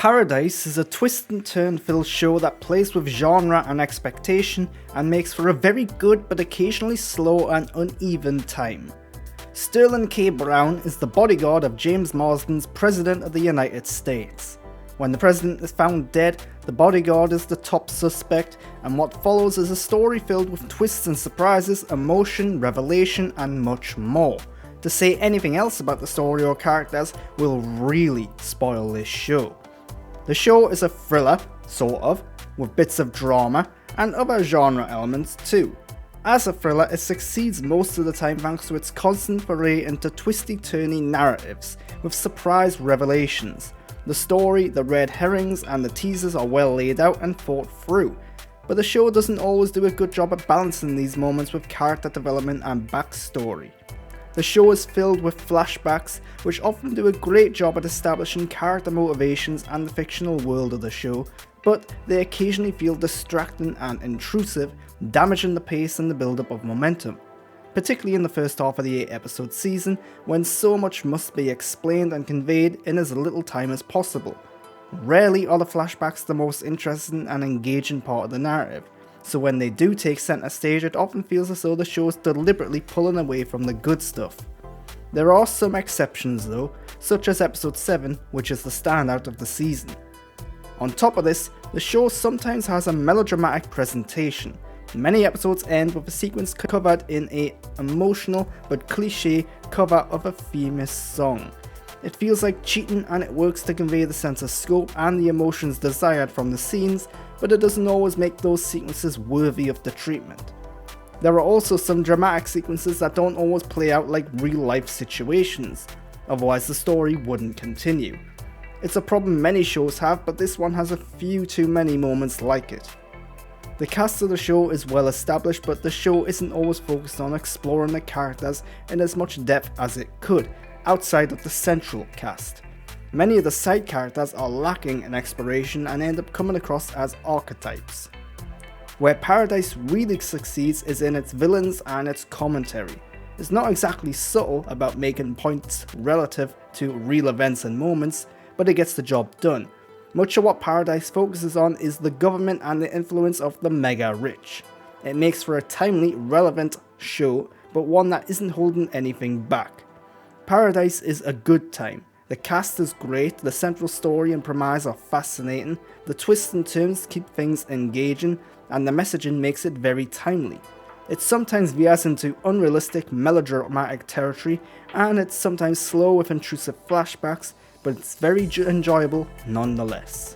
Paradise is a twist and turn filled show that plays with genre and expectation and makes for a very good but occasionally slow and uneven time. Sterling K. Brown is the bodyguard of James Marsden's President of the United States. When the president is found dead, the bodyguard is the top suspect, and what follows is a story filled with twists and surprises, emotion, revelation, and much more. To say anything else about the story or characters will really spoil this show. The show is a thriller, sort of, with bits of drama and other genre elements too. As a thriller, it succeeds most of the time thanks to its constant foray into twisty-turny narratives with surprise revelations. The story, the red herrings, and the teasers are well laid out and thought through, but the show doesn't always do a good job at balancing these moments with character development and backstory. The show is filled with flashbacks, which often do a great job at establishing character motivations and the fictional world of the show, but they occasionally feel distracting and intrusive, damaging the pace and the build-up of momentum. Particularly in the first half of the 8-episode season, when so much must be explained and conveyed in as little time as possible. Rarely are the flashbacks the most interesting and engaging part of the narrative, so when they do take centre stage, it often feels as though the show is deliberately pulling away from the good stuff. There are some exceptions though, such as episode 7, which is the standout of the season. On top of this, the show sometimes has a melodramatic presentation. Many episodes end with a sequence covered in an emotional but cliché cover of a famous song. It feels like cheating, and it works to convey the sense of scope and the emotions desired from the scenes, but it doesn't always make those sequences worthy of the treatment. There are also some dramatic sequences that don't always play out like real life situations, otherwise the story wouldn't continue. It's a problem many shows have, but this one has a few too many moments like it. The cast of the show is well established, but the show isn't always focused on exploring the characters in as much depth as it could, outside of the central cast. Many of the side characters are lacking in exploration and end up coming across as archetypes. Where Paradise really succeeds is in its villains and its commentary. It's not exactly subtle about making points relative to real events and moments, but it gets the job done. Much of what Paradise focuses on is the government and the influence of the mega rich. It makes for a timely, relevant show, but one that isn't holding anything back. Paradise is a good time. The cast is great, the central story and premise are fascinating, the twists and turns keep things engaging, and the messaging makes it very timely. It sometimes veers into unrealistic melodramatic territory, and it's sometimes slow with intrusive flashbacks, but it's very enjoyable nonetheless.